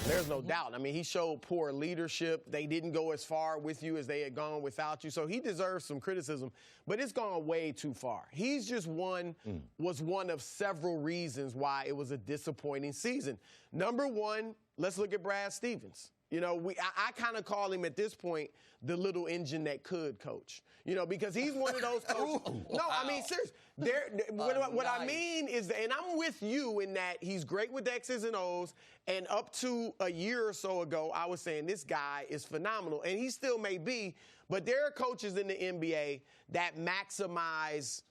There's no doubt. I mean, he showed poor leadership. They didn't go as far with you as they had gone without you. So he deserves some criticism, but it's gone way too far. He's just was one of several reasons why it was a disappointing season. Number one, let's look at Brad Stevens. You know, I kind of call him at this point the little engine that could coach. You know, because he's one of those coaches. No, I mean, seriously. What I mean is, and I'm with you in that he's great with X's and O's, and up to a year or so ago, I was saying this guy is phenomenal, and he still may be, but there are coaches in the NBA that maximize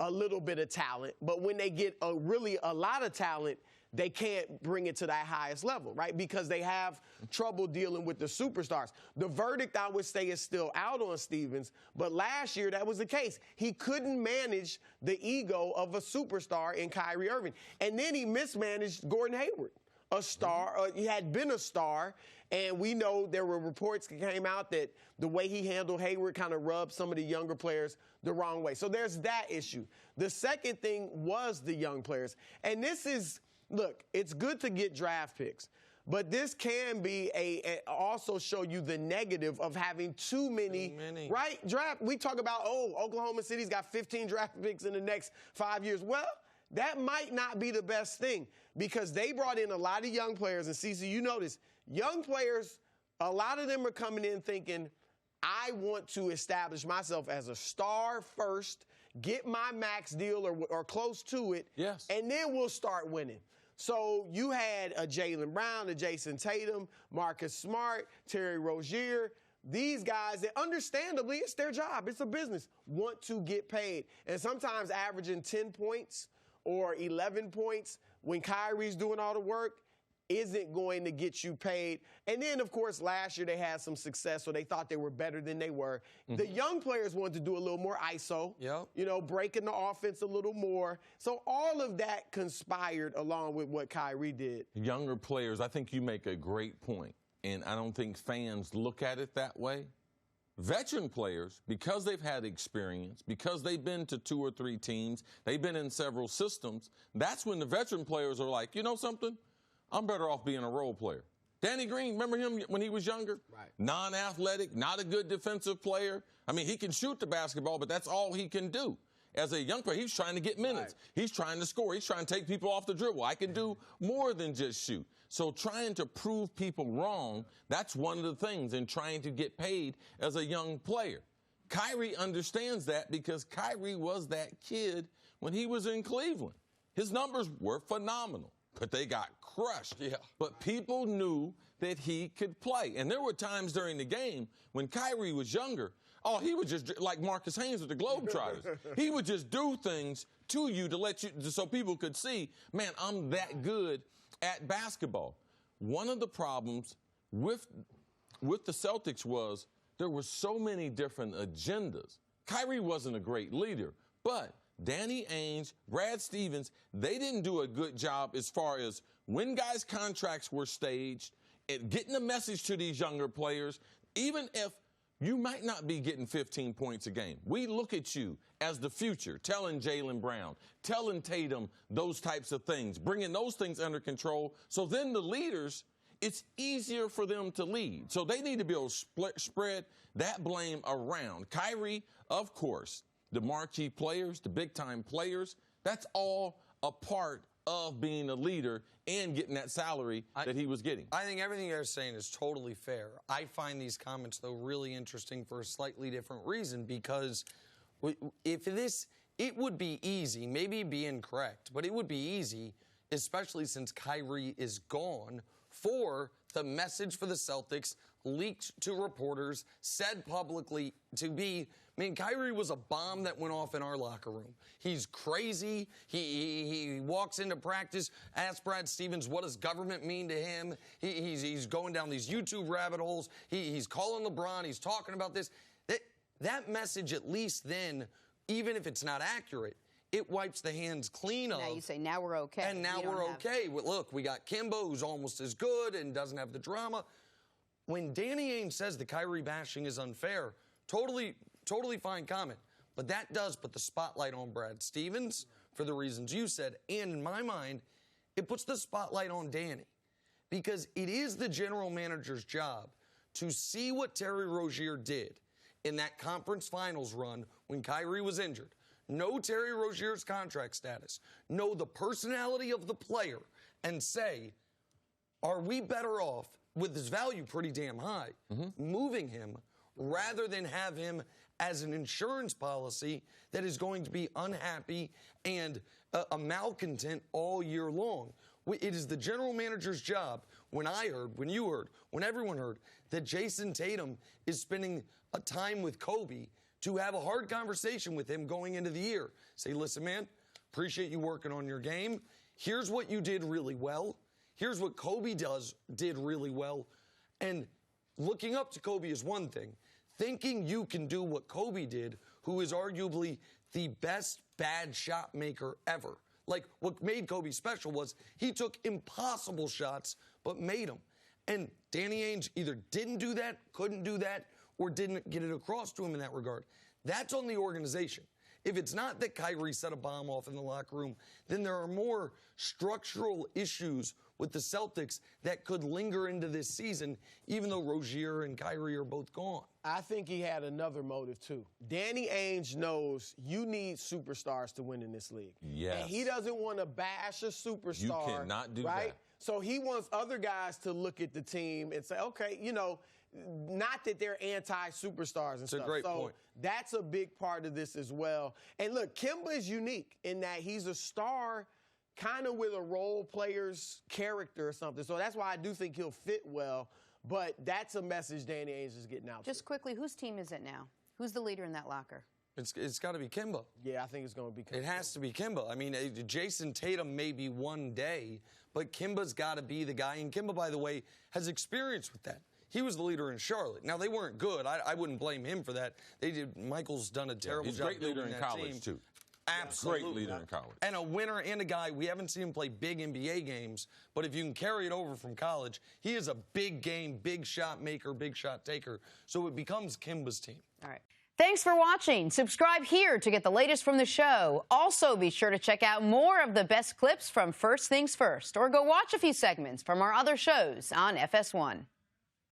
a little bit of talent, but when they get really a lot of talent, they can't bring it to that highest level, right? Because they have trouble dealing with the superstars. The verdict, I would say, is still out on Stevens, but last year that was the case. He couldn't manage the ego of a superstar in Kyrie Irving. And then he mismanaged Gordon Hayward, a star. He had been a star, and we know there were reports that came out that the way he handled Hayward kind of rubbed some of the younger players the wrong way. So there's that issue. The second thing was the young players. And this is... Look, it's good to get draft picks, but this can be also show you the negative of having too many. Right? Draft. We talk about, Oklahoma City's got 15 draft picks in the next 5 years. Well, that might not be the best thing because they brought in a lot of young players. And, Cece, you notice, young players, a lot of them are coming in thinking, I want to establish myself as a star first, get my max deal or close to it, and then we'll start winning. So you had a Jaylen Brown, a Jason Tatum, Marcus Smart, Terry Rozier. These guys that understandably, it's their job, it's a business, want to get paid. And sometimes averaging 10 points or 11 points when Kyrie's doing all the work isn't going to get you paid. And then, of course, last year they had some success, so they thought they were better than they were. The young players wanted to do a little more ISO, you know, breaking the offense a little more. So all of that conspired along with what Kyrie did. Younger players, I think you make a great point, and I don't think fans look at it that way. Veteran players, because they've had experience, because they've been to 2 or 3 teams, they've been in several systems, that's when the veteran players are like, you know something? I'm better off being a role player. Danny Green, remember him when he was younger? Right. Non-athletic, not a good defensive player. I mean, he can shoot the basketball, but that's all he can do. As a young player, he's trying to get minutes. Right. He's trying to score. He's trying to take people off the dribble. I can do more than just shoot. So trying to prove people wrong, that's one of the things in trying to get paid as a young player. Kyrie understands that because Kyrie was that kid when he was in Cleveland. His numbers were phenomenal, but they got crushed. But people knew that he could play. And there were times during the game when Kyrie was younger, he would just, like Marcus Haynes with the Globetrotters, he would just do things to you to let you, so people could see, man, I'm that good at basketball. One of the problems with the Celtics was there were so many different agendas. Kyrie wasn't a great leader, but Danny Ainge, Brad Stevens, they didn't do a good job as far as when guys' contracts were staged and getting a message to these younger players, even if you might not be getting 15 points a game. We look at you as the future, telling Jaylen Brown, telling Tatum those types of things, bringing those things under control. So then the leaders, it's easier for them to lead. So they need to be able to spread that blame around. Kyrie, of course, the marquee players, the big-time players, that's all a part of being a leader and getting that salary that he was getting. I think everything you're saying is totally fair. I find these comments, though, really interesting for a slightly different reason, because it would be easy, maybe be incorrect, but it would be easy, especially since Kyrie is gone, for the message for the Celtics leaked to reporters, said publicly to be, I mean, Kyrie was a bomb that went off in our locker room. He's crazy. He walks into practice, asks Brad Stevens, what does government mean to him? He's going down these YouTube rabbit holes. He's calling LeBron. He's talking about this. That message, at least then, even if it's not accurate, it wipes the hands clean of. Now you say, now we're okay. And now we're okay. Well, look, we got Kimbo, who's almost as good and doesn't have the drama. When Danny Ainge says the Kyrie bashing is unfair, totally fine comment. But that does put the spotlight on Brad Stevens for the reasons you said. And in my mind, it puts the spotlight on Danny. because it is the general manager's job to see what Terry Rozier did in that conference finals run when Kyrie was injured, know Terry Rozier's contract status, know the personality of the player, and say, are we better off, with his value pretty damn high, moving him rather than have him as an insurance policy that is going to be unhappy and a malcontent all year long. It is the general manager's job, when I heard, when you heard, when everyone heard, that Jason Tatum is spending a time with Kobe, to have a hard conversation with him going into the year. Say, listen, man, appreciate you working on your game. Here's what you did really well. Here's what Kobe did really well. And looking up to Kobe is one thing. Thinking you can do what Kobe did, who is arguably the best bad shot maker ever. Like, what made Kobe special was he took impossible shots, but made them. And Danny Ainge either didn't do that, couldn't do that, or didn't get it across to him in that regard. That's on the organization. If it's not that Kyrie set a bomb off in the locker room, then there are more structural issues with the Celtics that could linger into this season, even though Rozier and Kyrie are both gone. I think he had another motive, too. Danny Ainge knows you need superstars to win in this league. Yes. And he doesn't want to bash a superstar. You cannot do right? that. So he wants other guys to look at the team and say, okay, you know, not that they're anti-superstars and stuff. That's a great point. That's a big part of this as well. And look, Kemba is unique in that he's a star kind of with a role player's character or something. So that's why I do think he'll fit well. But that's a message Danny Ainge is getting out. Just quickly, whose team is it now? Who's the leader in that locker? It's got to be Kemba. Yeah, I think it's going to be Kemba. It has to be Kemba. I mean, Jason Tatum maybe one day, but Kimba's got to be the guy. And Kemba, by the way, has experience with that. He was the leader in Charlotte. Now, they weren't good. I wouldn't blame him for that. Michael's done a terrible job. He's a great leader in college, team. too. Absolutely. Great leader in college. And a winner and a guy, we haven't seen him play big NBA games, but if you can carry it over from college, he is a big game, big shot maker, big shot taker. So it becomes Kemba's team. All right. Thanks for watching. Subscribe here to get the latest from the show. Also, be sure to check out more of the best clips from First Things First, or go watch a few segments from our other shows on FS1.